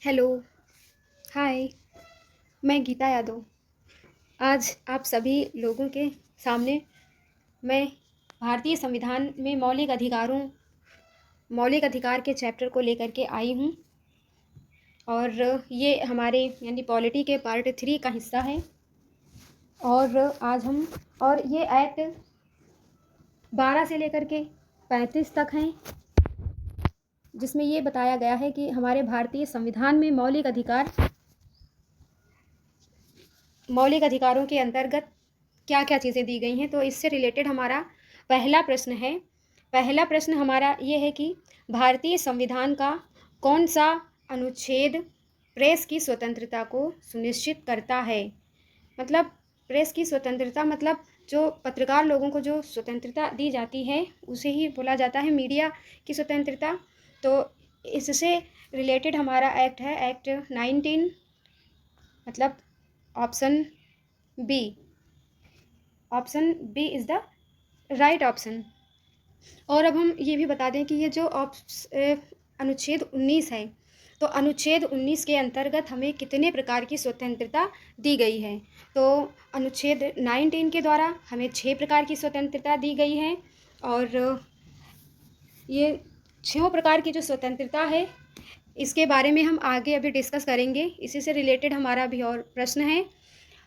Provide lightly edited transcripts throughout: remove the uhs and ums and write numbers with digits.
Hello, हाय, मैं गीता यादव। आज आप सभी लोगों के सामने मैं भारतीय संविधान में मौलिक अधिकार के चैप्टर को लेकर के आई हूँ। और ये हमारे यानी पॉलिटी के पार्ट 3 का हिस्सा है। और आज हम और ये एक्ट 12 से लेकर के 35 तक हैं, जिसमें ये बताया गया है कि हमारे भारतीय संविधान में मौलिक अधिकारों के अंतर्गत क्या क्या चीज़ें दी गई हैं। तो इससे रिलेटेड हमारा पहला प्रश्न हमारा ये है कि भारतीय संविधान का कौन सा अनुच्छेद प्रेस की स्वतंत्रता को सुनिश्चित करता है। मतलब प्रेस की स्वतंत्रता मतलब जो पत्रकार लोगों को जो स्वतंत्रता दी जाती है उसे ही बोला जाता है मीडिया की स्वतंत्रता। तो इससे रिलेटेड हमारा एक्ट है एक्ट 19, मतलब option B. Option B is the right option. और अब हम ये भी बता दें कि ये जो अनुच्छेद 19 है, तो अनुच्छेद 19 के अंतर्गत हमें कितने प्रकार की स्वतंत्रता दी गई है। तो अनुच्छेद 19 के द्वारा हमें 6 प्रकार की स्वतंत्रता दी गई है। और ये 6 प्रकार की जो स्वतंत्रता है इसके बारे में हम आगे अभी डिस्कस करेंगे। इसी से रिलेटेड हमारा भी और प्रश्न है।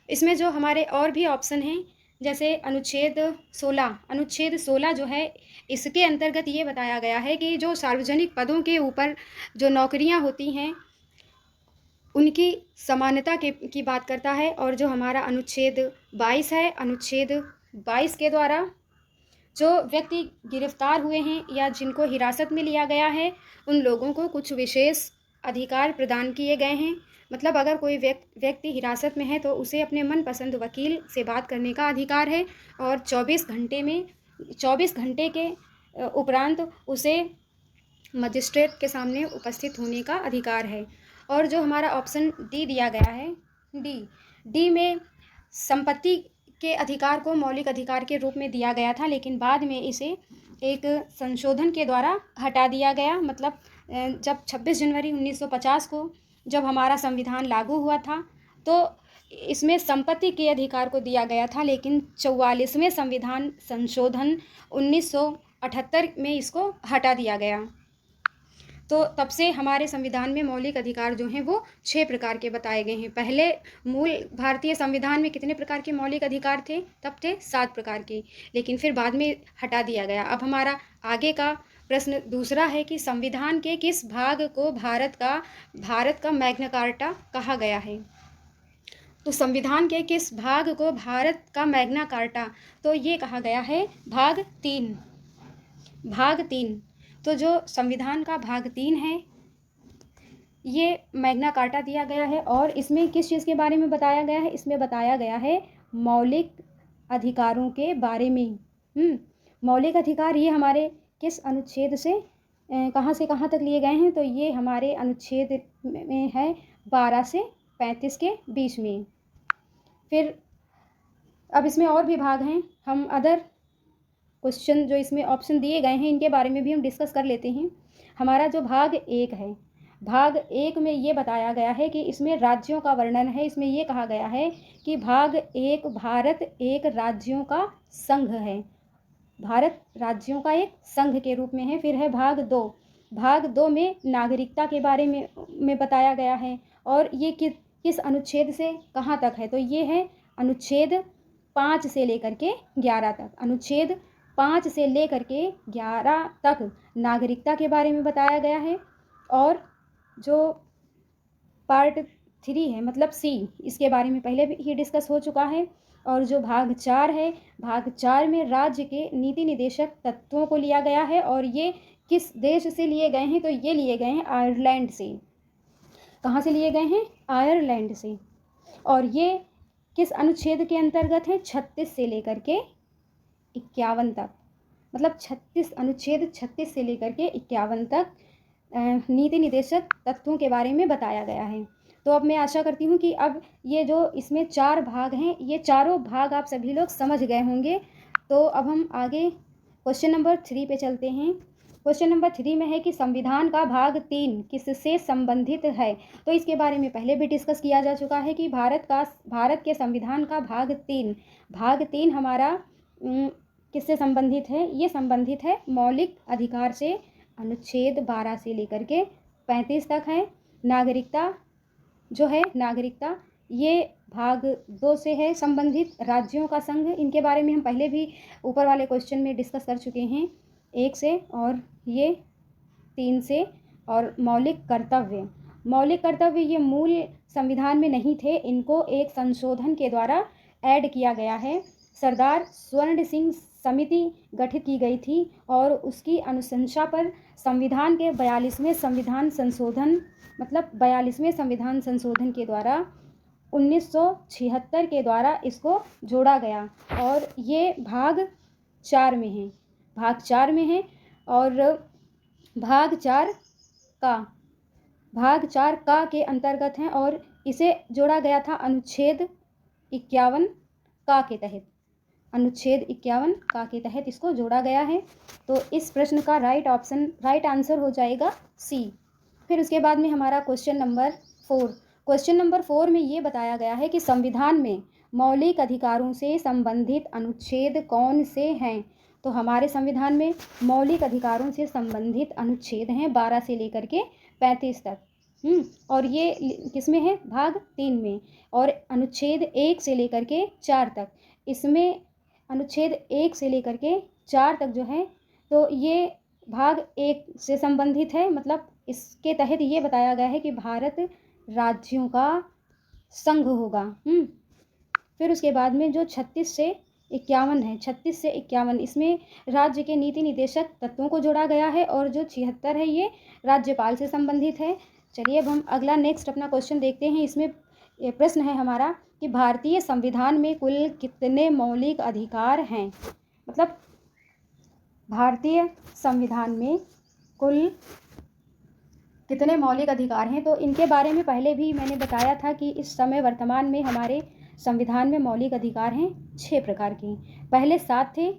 इसमें जो हमारे और भी ऑप्शन हैं, जैसे अनुच्छेद 16 जो है, इसके अंतर्गत ये बताया गया है कि जो सार्वजनिक पदों के ऊपर जो नौकरियां होती हैं उनकी समानता की बात करता है। और जो हमारा अनुच्छेद 22 है, अनुच्छेद 22 के द्वारा जो व्यक्ति गिरफ्तार हुए हैं या जिनको हिरासत में लिया गया है उन लोगों को कुछ विशेष अधिकार प्रदान किए गए हैं। मतलब अगर कोई व्यक्ति हिरासत में है तो उसे अपने मनपसंद वकील से बात करने का अधिकार है। और 24 घंटे के उपरांत उसे मजिस्ट्रेट के सामने उपस्थित होने का अधिकार है। और जो हमारा ऑप्शन डी दिया गया है, डी में संपत्ति के अधिकार को मौलिक अधिकार के रूप में दिया गया था, लेकिन बाद में इसे एक संशोधन के द्वारा हटा दिया गया। मतलब जब 26 जनवरी 1950 को जब हमारा संविधान लागू हुआ था तो इसमें संपत्ति के अधिकार को दिया गया था, लेकिन 44वें संविधान संशोधन 1978 में इसको हटा दिया गया। तो तब से हमारे संविधान में मौलिक अधिकार जो हैं वो 6 प्रकार के बताए गए हैं। पहले मूल भारतीय संविधान में कितने प्रकार के मौलिक अधिकार थे? तब थे 7 प्रकार के, लेकिन फिर बाद में हटा दिया गया। अब हमारा आगे का प्रश्न दूसरा है कि संविधान के किस भाग को भारत का मैग्ना कार्टा कहा गया है। तो संविधान के किस भाग को भारत का मैग्ना कार्टा, तो ये कहा गया है भाग 3। तो जो संविधान का भाग 3 है ये मैग्ना कार्टा दिया गया है। और इसमें किस चीज़ के बारे में बताया गया है? इसमें बताया गया है मौलिक अधिकारों के बारे में। मौलिक अधिकार ये हमारे किस अनुच्छेद से कहाँ से कहाँ तक लिए गए हैं? तो ये हमारे अनुच्छेद में है 12 से 35 के बीच में। फिर अब इसमें और भी भाग हैं, हम अदर क्वेश्चन जो इसमें ऑप्शन दिए गए हैं इनके बारे में भी हम डिस्कस कर लेते हैं। हमारा जो भाग 1 है, भाग 1 में ये बताया गया है कि इसमें राज्यों का वर्णन है। इसमें ये कहा गया है कि भाग 1 भारत एक राज्यों का संघ है, भारत राज्यों का एक संघ के रूप में है। फिर है भाग 2 में नागरिकता के बारे में बताया गया है। और ये किस अनुच्छेद से कहाँ तक है? तो ये है अनुच्छेद 5 से लेकर के 11 तक। अनुच्छेद 5 से लेकर के 11 तक नागरिकता के बारे में बताया गया है। और जो पार्ट 3 है, मतलब सी, इसके बारे में पहले भी ही डिस्कस हो चुका है। और जो भाग 4 है, भाग 4 में राज्य के नीति निदेशक तत्वों को लिया गया है। और ये किस देश से लिए गए हैं? तो ये लिए गए हैं आयरलैंड से। कहाँ से लिए गए हैं? आयरलैंड से। और ये किस अनुच्छेद के अंतर्गत है? 36 से लेकर के 51 तक। मतलब अनुच्छेद 36 से लेकर के 51 तक नीति निदेशक तत्वों के बारे में बताया गया है। तो अब मैं आशा करती हूँ कि अब ये जो इसमें 4 भाग हैं, ये चारों भाग आप सभी लोग समझ गए होंगे। तो अब हम आगे क्वेश्चन नंबर 3 पे चलते हैं। क्वेश्चन नंबर 3 में है कि संविधान का भाग 3 किससे संबंधित है। तो इसके बारे में पहले भी डिस्कस किया जा चुका है कि भारत के संविधान का भाग 3 हमारा किससे संबंधित है। ये संबंधित है मौलिक अधिकार से, अनुच्छेद 12 से लेकर के 35 तक है। नागरिकता जो है, नागरिकता ये भाग 2 से है संबंधित। राज्यों का संघ, इनके बारे में हम पहले भी ऊपर वाले क्वेश्चन में डिस्कस कर चुके हैं, 1 से, और ये 3 से। और मौलिक कर्तव्य ये मूल संविधान में नहीं थे, इनको एक संशोधन के द्वारा ऐड किया गया है। सरदार स्वर्ण सिंह समिति गठित की गई थी और उसकी अनुशंसा पर संविधान के 42वें संविधान संशोधन के द्वारा 1976 के द्वारा इसको जोड़ा गया और ये भाग 4 में है। और भाग 4 का के अंतर्गत है और इसे जोड़ा गया था अनुच्छेद 51 का के तहत इसको जोड़ा गया है। तो इस प्रश्न का राइट आंसर हो जाएगा सी। फिर उसके बाद में हमारा क्वेश्चन नंबर 4 में ये बताया गया है कि संविधान में मौलिक अधिकारों से संबंधित अनुच्छेद कौन से हैं। तो हमारे संविधान में मौलिक अधिकारों से संबंधित अनुच्छेद हैं 12 से लेकर के 35 तक। और ये किस में है, भाग 3 में। और अनुच्छेद 1 से लेकर के 4 तक, इसमें अनुच्छेद 1 से लेकर के 4 तक जो है, तो ये भाग 1 से संबंधित है। मतलब इसके तहत ये बताया गया है कि भारत राज्यों का संघ होगा। फिर उसके बाद में जो 36 से 51 इसमें राज्य के नीति निदेशक तत्वों को जोड़ा गया है और जो 76 है ये राज्यपाल से संबंधित है। चलिए अब हम अगला नेक्स्ट अपना क्वेश्चन देखते हैं। इसमें प्रश्न है हमारा कि भारतीय संविधान में कुल कितने मौलिक अधिकार हैं। मतलब भारतीय संविधान में कुल कितने मौलिक अधिकार हैं। तो इनके बारे में पहले भी मैंने बताया था कि इस समय वर्तमान में हमारे संविधान में मौलिक अधिकार हैं 6 प्रकार के। पहले 7 थे,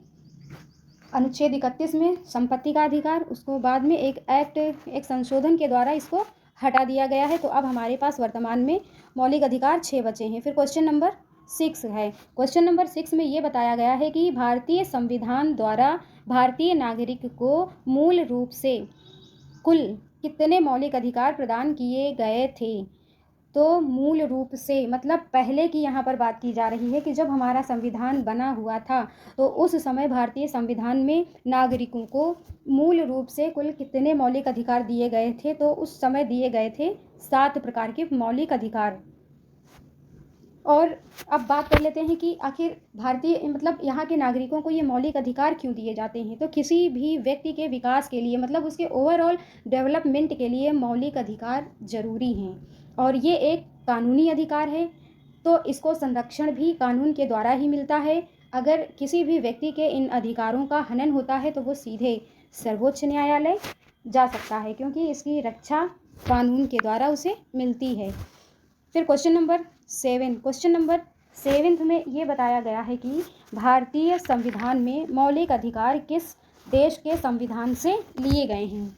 अनुच्छेद 31 में संपत्ति का अधिकार, उसको बाद में एक संशोधन के द्वारा इसको हटा दिया गया है। तो अब हमारे पास वर्तमान में मौलिक अधिकार 6 बचे हैं। फिर क्वेश्चन नंबर 6 है। क्वेश्चन नंबर 6 में ये बताया गया है कि भारतीय संविधान द्वारा भारतीय नागरिक को मूल रूप से कुल कितने मौलिक अधिकार प्रदान किए गए थे। तो मूल रूप से मतलब पहले की यहाँ पर बात की जा रही है कि जब हमारा संविधान बना हुआ था तो उस समय भारतीय संविधान में नागरिकों को मूल रूप से कुल कितने मौलिक अधिकार दिए गए थे। तो उस समय दिए गए थे 7 प्रकार के मौलिक अधिकार। और अब बात कर लेते हैं कि आखिर यहाँ के नागरिकों को ये मौलिक अधिकार क्यों दिए जाते हैं। तो किसी भी व्यक्ति के विकास के लिए, मतलब उसके ओवरऑल डेवलपमेंट के लिए मौलिक अधिकार जरूरी हैं और ये एक कानूनी अधिकार है। तो इसको संरक्षण भी कानून के द्वारा ही मिलता है। अगर किसी भी व्यक्ति के इन अधिकारों का हनन होता है तो वो सीधे सर्वोच्च न्यायालय जा सकता है, क्योंकि इसकी रक्षा कानून के द्वारा उसे मिलती है। फिर क्वेश्चन नंबर 7 में ये बताया गया है कि भारतीय संविधान में मौलिक अधिकार किस देश के संविधान से लिए गए हैं।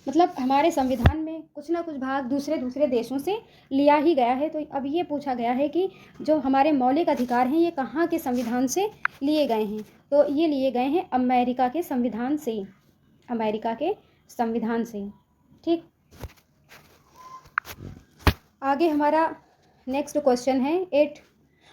मतलब हमारे संविधान में कुछ ना कुछ भाग दूसरे देशों से लिया ही गया है। तो अब ये पूछा गया है कि जो हमारे मौलिक अधिकार हैं ये कहाँ के संविधान से लिए गए हैं। तो ये लिए गए हैं अमेरिका के संविधान से। ठीक, आगे हमारा नेक्स्ट क्वेश्चन है 8।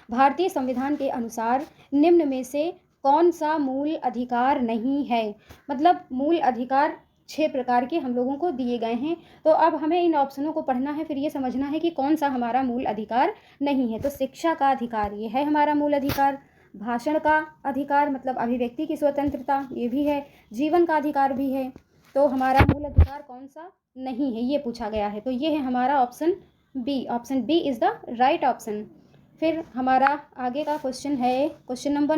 भारतीय संविधान के अनुसार निम्न में से कौन सा मूल अधिकार नहीं है। मतलब मूल अधिकार 6 प्रकार के हम लोगों को दिए गए हैं। तो अब हमें इन ऑप्शनों को पढ़ना है, फिर ये समझना है कि कौन सा हमारा मूल अधिकार नहीं है। तो शिक्षा का अधिकार ये है हमारा मूल अधिकार, भाषण का अधिकार मतलब अभिव्यक्ति की स्वतंत्रता ये भी है, जीवन का अधिकार भी है। तो हमारा मूल अधिकार कौन सा नहीं है ये पूछा गया है। तो ये है हमारा option B is the right option. फिर हमारा आगे का क्वेश्चन है क्वेश्चन नंबर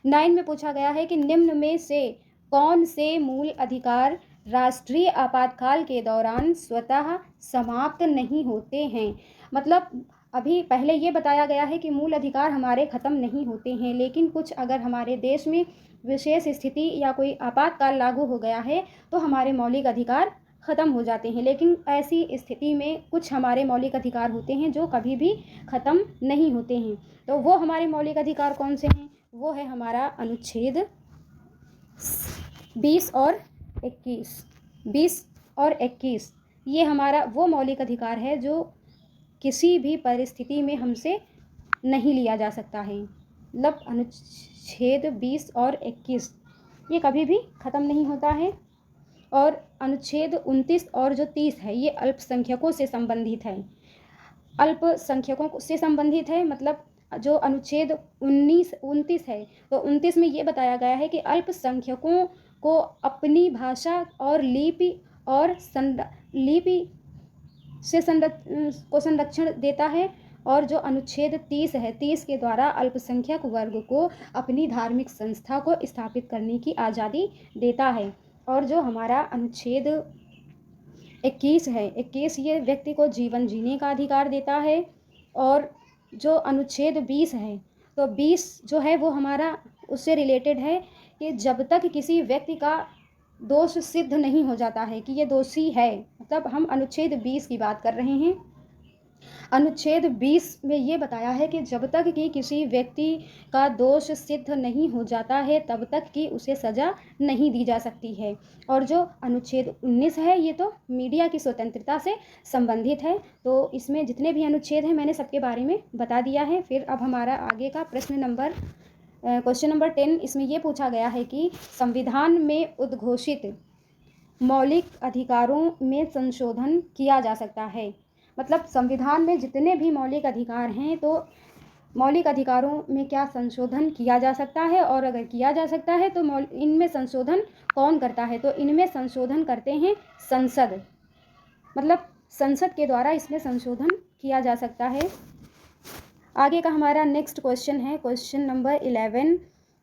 9 में पूछा गया है कि निम्न में से कौन से मूल अधिकार राष्ट्रीय आपातकाल के दौरान स्वतः समाप्त नहीं होते हैं। मतलब अभी पहले ये बताया गया है कि मूल अधिकार हमारे ख़त्म नहीं होते हैं, लेकिन कुछ अगर हमारे देश में विशेष स्थिति या कोई आपातकाल लागू हो गया है तो हमारे मौलिक अधिकार ख़त्म हो जाते हैं। लेकिन ऐसी स्थिति में कुछ हमारे मौलिक अधिकार होते हैं जो कभी भी ख़त्म नहीं होते हैं। तो वो हमारे मौलिक अधिकार कौन से हैं? वो है हमारा अनुच्छेद 20 और 21। 20 और 21 ये हमारा वो मौलिक अधिकार है जो किसी भी परिस्थिति में हमसे नहीं लिया जा सकता है। मतलब अनुच्छेद 20 और 21 ये कभी भी ख़त्म नहीं होता है। और अनुच्छेद 29 और जो 30 है ये अल्पसंख्यकों से संबंधित है। अल्पसंख्यकों से संबंधित है, मतलब जो अनुच्छेद 29 है तो 29 में ये बताया गया है कि अल्पसंख्यकों को अपनी भाषा और लिपि से संरक्षण देता है। और जो अनुच्छेद 30 है, 30 के द्वारा अल्पसंख्यक वर्ग को अपनी धार्मिक संस्था को स्थापित करने की आज़ादी देता है। और जो हमारा अनुच्छेद 21 है, 21 ये व्यक्ति को जीवन जीने का अधिकार देता है। और जो अनुच्छेद 20 है तो 20 जो है वो हमारा उससे रिलेटेड है कि जब तक किसी व्यक्ति का दोष सिद्ध नहीं हो जाता है कि ये दोषी है, मतलब हम अनुच्छेद 20 की बात कर रहे हैं। अनुच्छेद 20 में ये बताया है कि जब तक कि किसी व्यक्ति का दोष सिद्ध नहीं हो जाता है तब तक कि उसे सज़ा नहीं दी जा सकती है। और जो अनुच्छेद 19 है ये तो मीडिया की स्वतंत्रता से संबंधित है। तो इसमें जितने भी अनुच्छेद हैं मैंने सबके बारे में बता दिया है। फिर अब हमारा आगे का क्वेश्चन नंबर 10, इसमें ये पूछा गया है कि संविधान में उद्घोषित मौलिक अधिकारों में संशोधन किया जा सकता है। मतलब संविधान में जितने भी मौलिक अधिकार हैं तो मौलिक अधिकारों में क्या संशोधन किया जा सकता है, और अगर किया जा सकता है तो इनमें संशोधन कौन करता है? तो इनमें संशोधन करते हैं संसद, मतलब संसद के द्वारा इसमें संशोधन किया जा सकता है। आगे का हमारा नेक्स्ट क्वेश्चन है क्वेश्चन नंबर 11,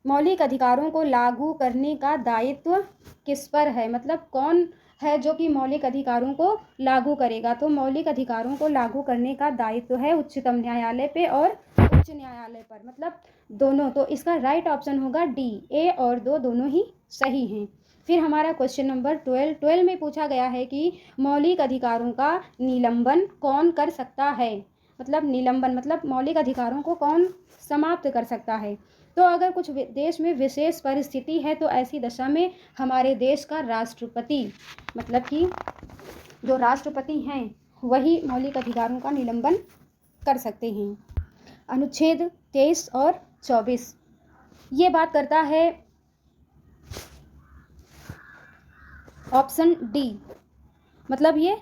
मौलिक अधिकारों को लागू करने का दायित्व किस पर है? मतलब कौन है जो कि मौलिक अधिकारों को लागू करेगा? तो मौलिक अधिकारों को लागू करने का दायित्व है उच्चतम न्यायालय पे और उच्च न्यायालय पर, मतलब दोनों। तो इसका राइट ऑप्शन होगा डी, ए और दो दोनों ही सही हैं। फिर हमारा क्वेश्चन नंबर 12 में पूछा गया है कि मौलिक अधिकारों का निलंबन कौन कर सकता है? मतलब निलंबन मतलब मौलिक अधिकारों को कौन समाप्त कर सकता है? तो अगर कुछ देश में विशेष परिस्थिति है तो ऐसी दशा में हमारे देश का राष्ट्रपति, मतलब कि जो राष्ट्रपति हैं वही मौलिक अधिकारों का निलंबन कर सकते हैं। अनुच्छेद 23 और 24 ये बात करता है ऑप्शन डी, मतलब ये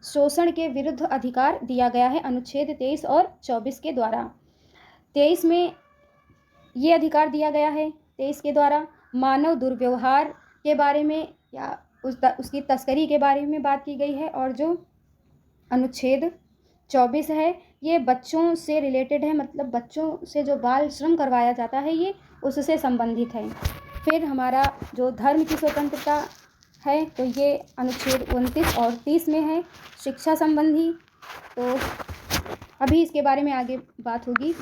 शोषण के विरुद्ध अधिकार दिया गया है अनुच्छेद 23 और 24 के द्वारा। 23 में ये अधिकार दिया गया है 23 के द्वारा मानव दुर्व्यवहार के बारे में या उसकी तस्करी के बारे में बात की गई है। और जो अनुच्छेद 24 है ये बच्चों से रिलेटेड है, मतलब बच्चों से जो बाल श्रम करवाया जाता है ये उससे संबंधित है। फिर हमारा जो धर्म की स्वतंत्रता है तो ये अनुच्छेद 29 और 30 में है, शिक्षा संबंधी। तो अभी इसके बारे में आगे बात होगी।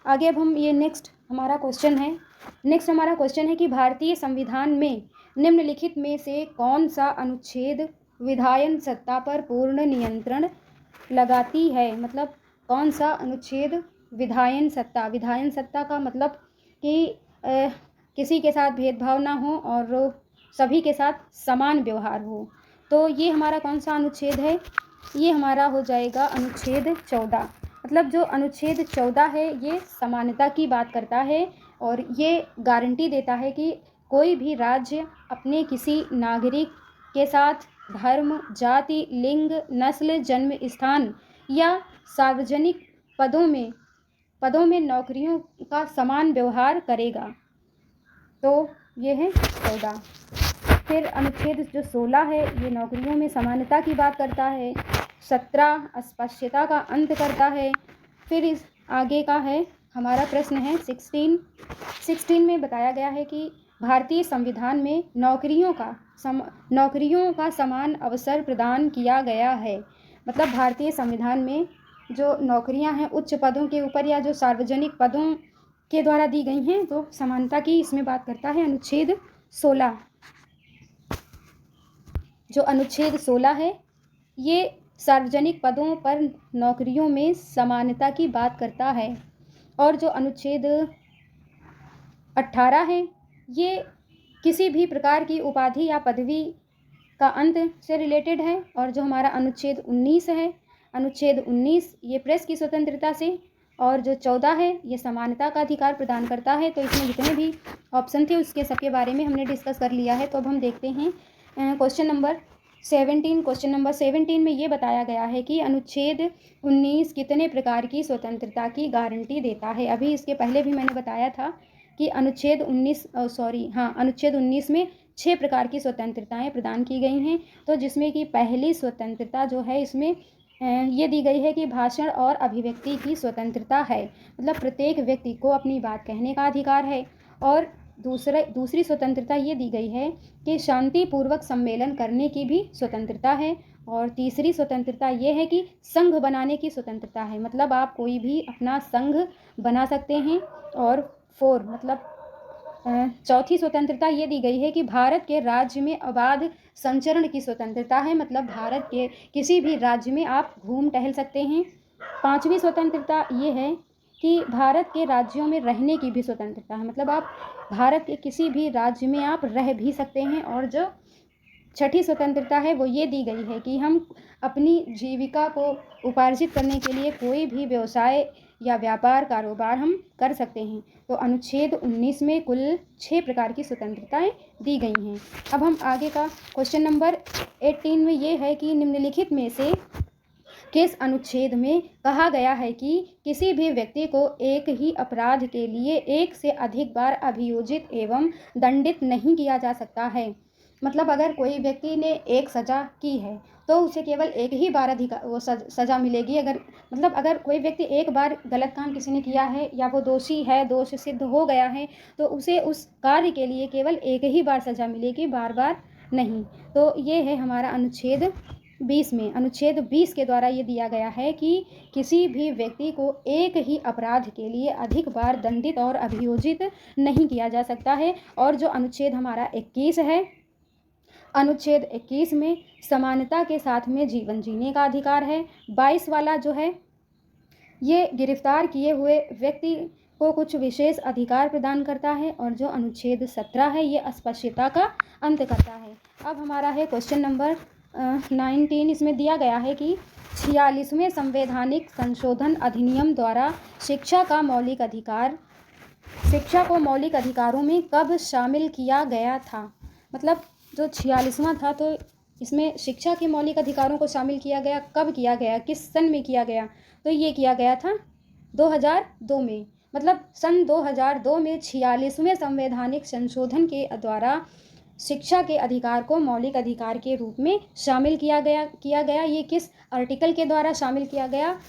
आगे अब हम ये नेक्स्ट हमारा क्वेश्चन है कि भारतीय संविधान में निम्नलिखित में से कौन सा अनुच्छेद विधायन सत्ता पर पूर्ण नियंत्रण लगाती है? मतलब कौन सा अनुच्छेद विधायन सत्ता का मतलब कि किसी के साथ भेदभाव ना हो और सभी के साथ समान व्यवहार हो। तो ये हमारा कौन सा अनुच्छेद है? ये हमारा हो जाएगा अनुच्छेद 14। मतलब जो अनुच्छेद 14 है ये समानता की बात करता है और ये गारंटी देता है कि कोई भी राज्य अपने किसी नागरिक के साथ धर्म, जाति, लिंग, नस्ल, जन्म स्थान या सार्वजनिक पदों में नौकरियों का समान व्यवहार करेगा। तो ये है 14। फिर अनुच्छेद जो 16 है ये नौकरियों में समानता की बात करता है। 17 अस्पृश्यता का अंत करता है। फिर इस आगे का है हमारा प्रश्न है 16 में बताया गया है कि भारतीय संविधान में नौकरियों का समान अवसर प्रदान किया गया है। मतलब भारतीय संविधान में जो नौकरियां हैं उच्च पदों के ऊपर या जो सार्वजनिक पदों के द्वारा दी गई हैं। तो समानता की इसमें बात करता है अनुच्छेद 16। जो अनुच्छेद 16 है ये सार्वजनिक पदों पर नौकरियों में समानता की बात करता है। और जो अनुच्छेद 18 है ये किसी भी प्रकार की उपाधि या पदवी का अंत से रिलेटेड है। और जो हमारा अनुच्छेद 19 है, अनुच्छेद 19 ये प्रेस की स्वतंत्रता से, और जो 14 है ये समानता का अधिकार प्रदान करता है। तो इसमें जितने भी ऑप्शन थे उसके सबके बारे में हमने डिस्कस कर लिया है। तो अब हम देखते हैं क्वेश्चन नंबर 17। क्वेश्चन नंबर 17 में ये बताया गया है कि अनुच्छेद 19 कितने प्रकार की स्वतंत्रता की गारंटी देता है। अभी इसके पहले भी मैंने बताया था कि अनुच्छेद 19 में 6 प्रकार की स्वतंत्रताएं प्रदान की गई हैं। तो जिसमें कि पहली स्वतंत्रता जो है इसमें ये दी गई है कि भाषण और अभिव्यक्ति की स्वतंत्रता है, मतलब प्रत्येक व्यक्ति को अपनी बात कहने का अधिकार है। और दूसरी स्वतंत्रता ये दी गई है कि शांतिपूर्वक सम्मेलन करने की भी स्वतंत्रता है। और तीसरी स्वतंत्रता ये है कि संघ बनाने की स्वतंत्रता है, मतलब आप कोई भी अपना संघ बना सकते हैं। और चौथी स्वतंत्रता ये दी गई है कि भारत के राज्य में अबाध संचरण की स्वतंत्रता है, मतलब भारत के किसी भी राज्य में आप घूम टहल सकते हैं। पांचवी स्वतंत्रता ये है कि भारत के राज्यों में रहने की भी स्वतंत्रता है, मतलब आप भारत के किसी भी राज्य में आप रह भी सकते हैं। और जो छठी स्वतंत्रता है वो ये दी गई है कि हम अपनी जीविका को उपार्जित करने के लिए कोई भी व्यवसाय या व्यापार कारोबार हम कर सकते हैं। तो अनुच्छेद 19 में कुल 6 प्रकार की स्वतंत्रताएं दी गई हैं। अब हम आगे का क्वेश्चन नंबर 18 में ये है कि निम्नलिखित में से किस अनुच्छेद में कहा गया है कि किसी भी व्यक्ति को एक ही अपराध के लिए एक से अधिक बार अभियोजित एवं दंडित नहीं किया जा सकता है। मतलब अगर कोई व्यक्ति ने एक सज़ा की है तो उसे केवल एक ही बार सज़ा मिलेगी। अगर कोई व्यक्ति एक बार गलत काम किसी ने किया है या वो दोषी है, दोष सिद्ध हो गया है, तो उसे उस कार्य के लिए केवल एक ही बार सज़ा मिलेगी, बार बार नहीं। तो ये है हमारा अनुच्छेद 20 में। अनुच्छेद 20 के द्वारा ये दिया गया है कि किसी भी व्यक्ति को एक ही अपराध के लिए अधिक बार दंडित और अभियोजित नहीं किया जा सकता है। और जो अनुच्छेद हमारा 21 है, अनुच्छेद 21 में समानता के साथ में जीवन जीने का अधिकार है। 22 वाला जो है ये गिरफ्तार किए हुए व्यक्ति को कुछ विशेष अधिकार प्रदान करता है। और जो अनुच्छेद 17 है ये अस्पृश्यता का अंत करता है। अब हमारा है क्वेश्चन नंबर 19। इसमें दिया गया है कि 46वें संवैधानिक संशोधन अधिनियम द्वारा शिक्षा को मौलिक अधिकारों में कब शामिल किया गया था। मतलब जो 46वां था तो इसमें शिक्षा के मौलिक अधिकारों को शामिल किया गया, कब किया गया, किस सन में किया गया। तो ये किया गया था 2002 में। मतलब सन 2002 में 46वें संवैधानिक संशोधन के द्वारा शिक्षा के अधिकार को मौलिक अधिकार के रूप में शामिल किया गया। ये किस आर्टिकल के द्वारा शामिल किया गया,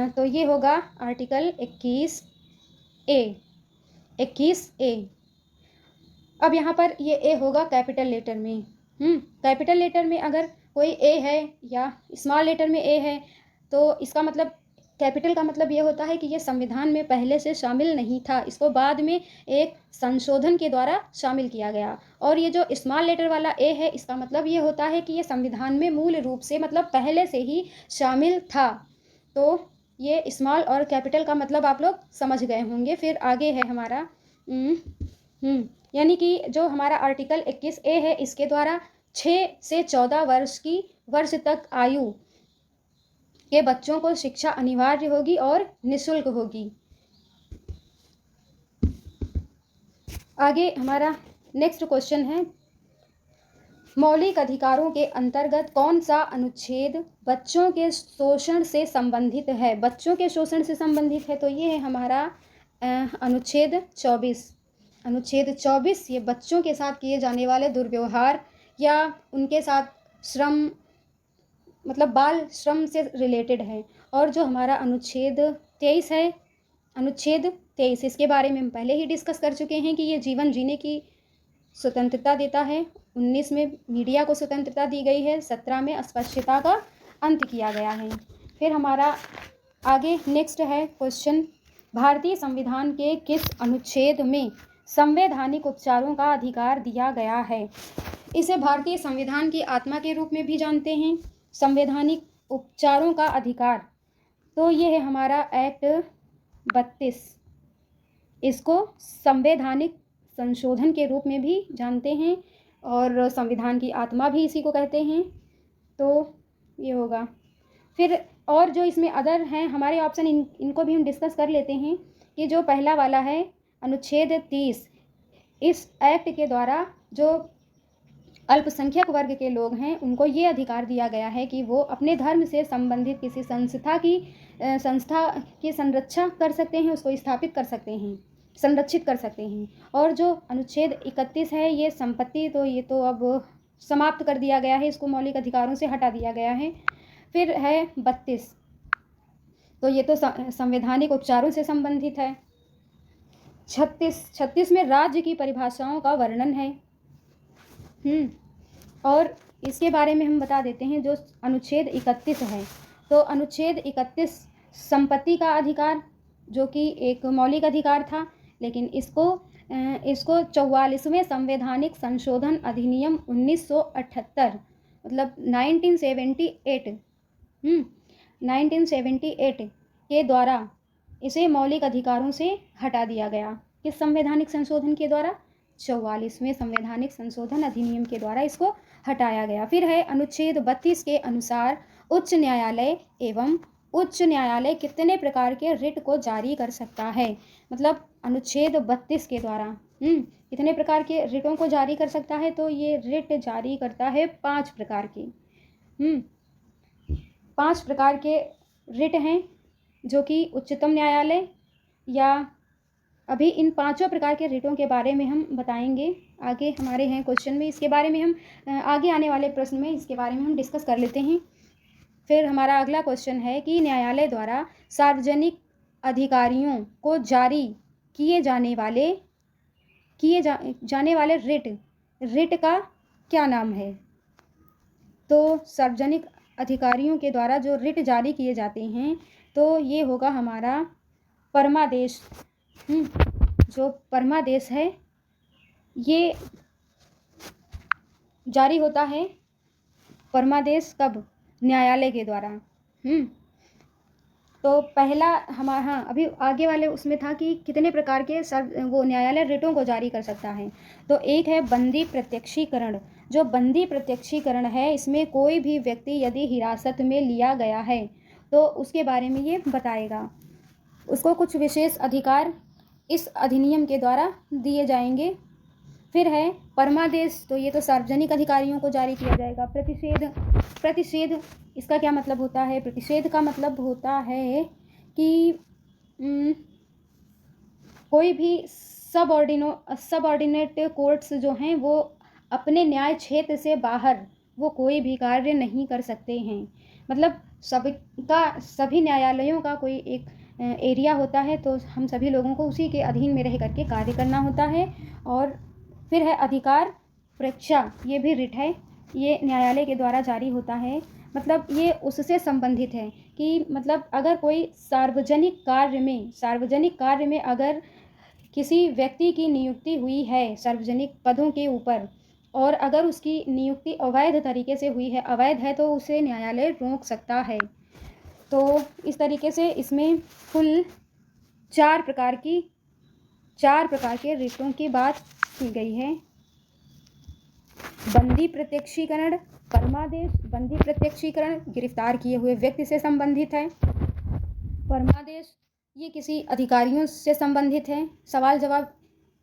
तो ये होगा आर्टिकल 21A। अब यहाँ पर ये ए होगा कैपिटल लेटर में। कैपिटल लेटर में अगर कोई ए है या स्मॉल लेटर में ए है तो इसका मतलब, कैपिटल का मतलब ये होता है कि ये संविधान में पहले से शामिल नहीं था, इसको बाद में एक संशोधन के द्वारा शामिल किया गया। और ये जो स्मॉल लेटर वाला ए है इसका मतलब ये होता है कि ये संविधान में मूल रूप से, मतलब पहले से ही शामिल था। तो ये स्मॉल और कैपिटल का मतलब आप लोग समझ गए होंगे। फिर आगे है हमारा यानी कि जो हमारा आर्टिकल 21A है इसके द्वारा 6 से 14 वर्ष तक आयु के बच्चों को शिक्षा अनिवार्य होगी और निःशुल्क होगी। आगे हमारा नेक्स्ट क्वेश्चन है, मौलिक अधिकारों के अंतर्गत कौन सा अनुच्छेद बच्चों के शोषण से संबंधित है। बच्चों के शोषण से संबंधित है तो ये है हमारा अनुच्छेद 24। अनुच्छेद 24 ये बच्चों के साथ किए जाने वाले दुर्व्यवहार या उनके साथ श्रम, मतलब बाल श्रम से रिलेटेड है। और जो हमारा अनुच्छेद 23 है, अनुच्छेद 23 इसके बारे में हम पहले ही डिस्कस कर चुके हैं कि ये जीवन जीने की स्वतंत्रता देता है। 19 में मीडिया को स्वतंत्रता दी गई है। 17 में अस्पृश्यता का अंत किया गया है। फिर हमारा आगे नेक्स्ट है क्वेश्चन भारतीय संविधान के किस अनुच्छेद में संवैधानिक उपचारों का अधिकार दिया गया है? इसे भारतीय संविधान की आत्मा के रूप में भी जानते हैं, संवैधानिक उपचारों का अधिकार। तो ये है हमारा एक्ट 32। इसको संवैधानिक संशोधन के रूप में भी जानते हैं और संविधान की आत्मा भी इसी को कहते हैं। तो ये होगा। फिर और जो इसमें अदर हैं हमारे ऑप्शन, इनको भी हम डिस्कस कर लेते हैं कि जो पहला वाला है अनुच्छेद 30, इस एक्ट के द्वारा जो अल्पसंख्यक वर्ग के लोग हैं उनको ये अधिकार दिया गया है कि वो अपने धर्म से संबंधित किसी संस्था की संरक्षा कर सकते हैं, उसको स्थापित कर सकते हैं, संरक्षित कर सकते हैं। और जो अनुच्छेद 31 है ये संपत्ति, तो ये तो अब समाप्त कर दिया गया है, इसको मौलिक अधिकारों से हटा दिया गया है। फिर है 32, तो ये तो संवैधानिक उपचारों से संबंधित है। 36 में राज्य की परिभाषाओं का वर्णन है। और इसके बारे में हम बता देते हैं जो अनुच्छेद 31 है। तो अनुच्छेद 31 संपत्ति का अधिकार, जो कि एक मौलिक अधिकार था, लेकिन इसको 44वें संवैधानिक संशोधन अधिनियम 1978 मतलब 1978 के द्वारा इसे मौलिक अधिकारों से हटा दिया गया। किस संवैधानिक संशोधन के द्वारा? 44वें संवैधानिक संशोधन अधिनियम के द्वारा इसको हटाया गया। फिर है अनुच्छेद 32 के अनुसार उच्च न्यायालय कितने प्रकार के रिट को जारी कर सकता है? मतलब अनुच्छेद 32 के द्वारा कितने प्रकार के रिटों को जारी कर सकता है? तो ये रिट जारी करता है 5 प्रकार के 5 प्रकार के रिट हैं, जो कि उच्चतम न्यायालय या अभी इन 5 प्रकार के रिटों के बारे में हम बताएंगे आगे हमारे हैं क्वेश्चन में। इसके बारे में हम आगे आने वाले प्रश्न में इसके बारे में हम डिस्कस कर लेते हैं। फिर हमारा अगला क्वेश्चन है कि न्यायालय द्वारा सार्वजनिक अधिकारियों को जारी किए जाने वाले रिट का क्या नाम है? तो सार्वजनिक अधिकारियों के द्वारा जो रिट जारी किए जाते हैं तो ये होगा हमारा परमादेश। जो परमादेश है ये जारी होता है। परमादेश कब? न्यायालय के द्वारा। तो पहला हमारा अभी आगे वाले उसमें था कि कितने प्रकार के वो न्यायालय रिटों को जारी कर सकता है। तो एक है बंदी प्रत्यक्षीकरण। जो बंदी प्रत्यक्षीकरण है, इसमें कोई भी व्यक्ति यदि हिरासत में लिया गया है तो उसके बारे में ये बताएगा। उसको कुछ विशेष अधिकार इस अधिनियम के द्वारा दिए जाएंगे। फिर है परमादेश, तो ये तो सार्वजनिक अधिकारियों को जारी किया जाएगा। प्रतिषेध इसका क्या मतलब होता है? प्रतिषेध का मतलब होता है कि कोई भी सबऑर्डिनेट कोर्ट्स जो हैं वो अपने न्याय क्षेत्र से बाहर वो कोई भी कार्य नहीं कर सकते हैं। मतलब सभी न्यायालयों का कोई एक एरिया होता है, तो हम सभी लोगों को उसी के अधीन में रह करके कार्य करना होता है। और फिर है अधिकार परीक्षा, ये भी रिट है, ये न्यायालय के द्वारा जारी होता है। मतलब ये उससे संबंधित है कि मतलब अगर कोई सार्वजनिक कार्य में अगर किसी व्यक्ति की नियुक्ति हुई है सार्वजनिक पदों के ऊपर, और अगर उसकी नियुक्ति अवैध तरीके से हुई है, अवैध है, तो उसे न्यायालय रोक सकता है। तो इस तरीके से इसमें कुल 4 प्रकार के रिटों की बात की गई है। बंदी प्रत्यक्षीकरण, परमादेश। बंदी प्रत्यक्षीकरण गिरफ्तार किए हुए व्यक्ति से संबंधित है। परमादेश ये किसी अधिकारियों से संबंधित है, सवाल जवाब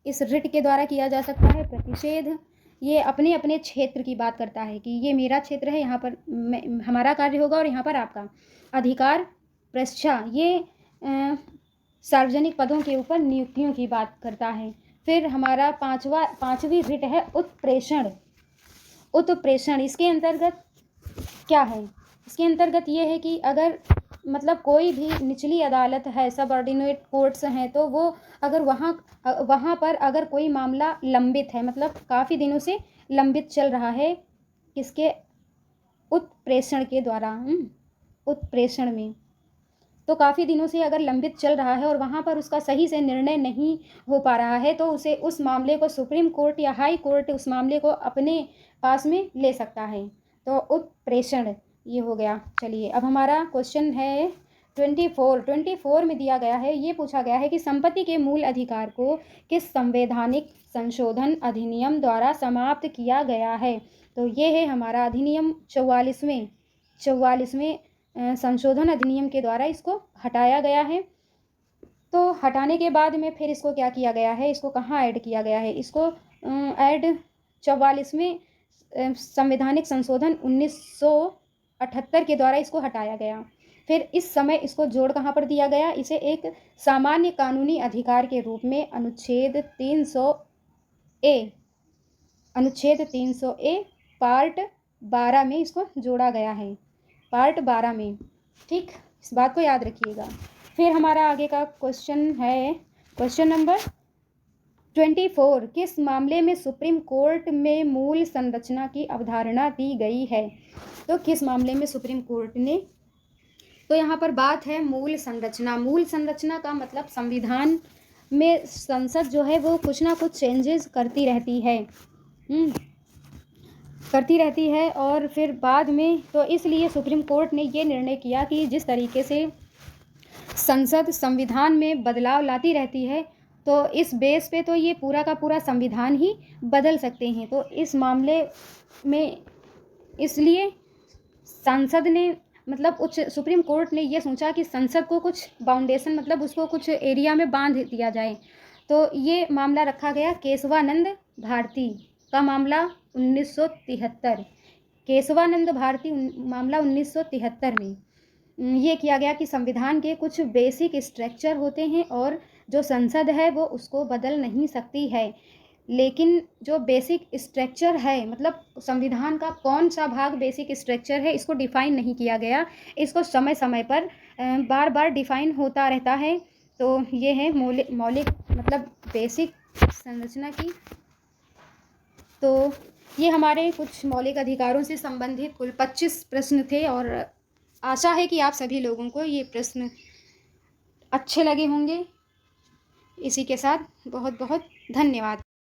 इस रिट के द्वारा किया जा सकता है। प्रतिषेध ये अपने अपने क्षेत्र की बात करता है कि ये मेरा क्षेत्र है, यहाँ पर हमारा कार्य होगा और यहाँ पर आपका। अधिकार परीक्षा ये सार्वजनिक पदों के ऊपर नियुक्तियों की बात करता है। फिर हमारा पांचवी रिट है उत्प्रेषण। इसके अंतर्गत क्या है? इसके अंतर्गत ये है कि अगर मतलब कोई भी निचली अदालत है, सबऑर्डिनेट कोर्ट्स हैं, तो वो अगर वहाँ पर अगर कोई मामला लंबित है, मतलब काफ़ी दिनों से लंबित चल रहा है, किसके? उत्प्रेषण के द्वारा। उत्प्रेषण में तो काफ़ी दिनों से अगर लंबित चल रहा है और वहाँ पर उसका सही से निर्णय नहीं हो पा रहा है, तो उसे उस मामले को सुप्रीम कोर्ट या हाई कोर्ट उस मामले को अपने पास में ले सकता है। तो उत्प्रेषण ये हो गया। चलिए अब हमारा क्वेश्चन है 24 में दिया गया है, ये पूछा गया है कि संपत्ति के मूल अधिकार को किस संवैधानिक संशोधन अधिनियम द्वारा समाप्त किया गया है। तो ये है हमारा अधिनियम 44वें संशोधन अधिनियम के द्वारा इसको हटाया गया है। तो हटाने के बाद में फिर इसको क्या किया गया है, इसको कहाँ ऐड किया गया है, इसको ऐड 44वें संवैधानिक संशोधन 1978 के द्वारा इसको हटाया गया। फिर इस समय इसको जोड़ कहाँ पर दिया गया, इसे एक सामान्य कानूनी अधिकार के रूप में अनुच्छेद 300 ए पार्ट 12 में इसको जोड़ा गया है, पार्ट 12 में। ठीक, इस बात को याद रखिएगा। फिर हमारा आगे का क्वेश्चन है क्वेश्चन नंबर 24, किस मामले में सुप्रीम कोर्ट में मूल संरचना की अवधारणा दी गई है। तो किस मामले में सुप्रीम कोर्ट ने, तो यहाँ पर बात है मूल संरचना। मूल संरचना का मतलब संविधान में संसद जो है वो कुछ ना कुछ चेंजेस करती रहती है और फिर बाद में, तो इसलिए सुप्रीम कोर्ट ने ये निर्णय किया कि जिस तरीके से संसद संविधान में बदलाव लाती रहती है, तो इस बेस पे तो ये पूरा का पूरा संविधान ही बदल सकते हैं। तो इस मामले में इसलिए संसद ने, मतलब उच्च सुप्रीम कोर्ट ने ये सोचा कि संसद को कुछ बाउंडेशन, मतलब उसको कुछ एरिया में बांध दिया जाए। तो ये मामला रखा गया केशवानंद भारती का मामला 1973, केशवानंद भारती मामला 1973 में ये किया गया कि संविधान के कुछ बेसिक स्ट्रक्चर होते हैं और जो संसद है वो उसको बदल नहीं सकती है, लेकिन जो बेसिक स्ट्रक्चर है, मतलब संविधान का कौन सा भाग बेसिक स्ट्रक्चर है, इसको डिफ़ाइन नहीं किया गया। इसको समय समय पर बार बार डिफ़ाइन होता रहता है। तो ये है मौलिक मतलब बेसिक संरचना की। तो ये हमारे कुछ मौलिक अधिकारों से संबंधित कुल 25 प्रश्न थे और आशा है कि आप सभी लोगों को ये प्रश्न अच्छे लगे होंगे। इसी के साथ बहुत बहुत धन्यवाद।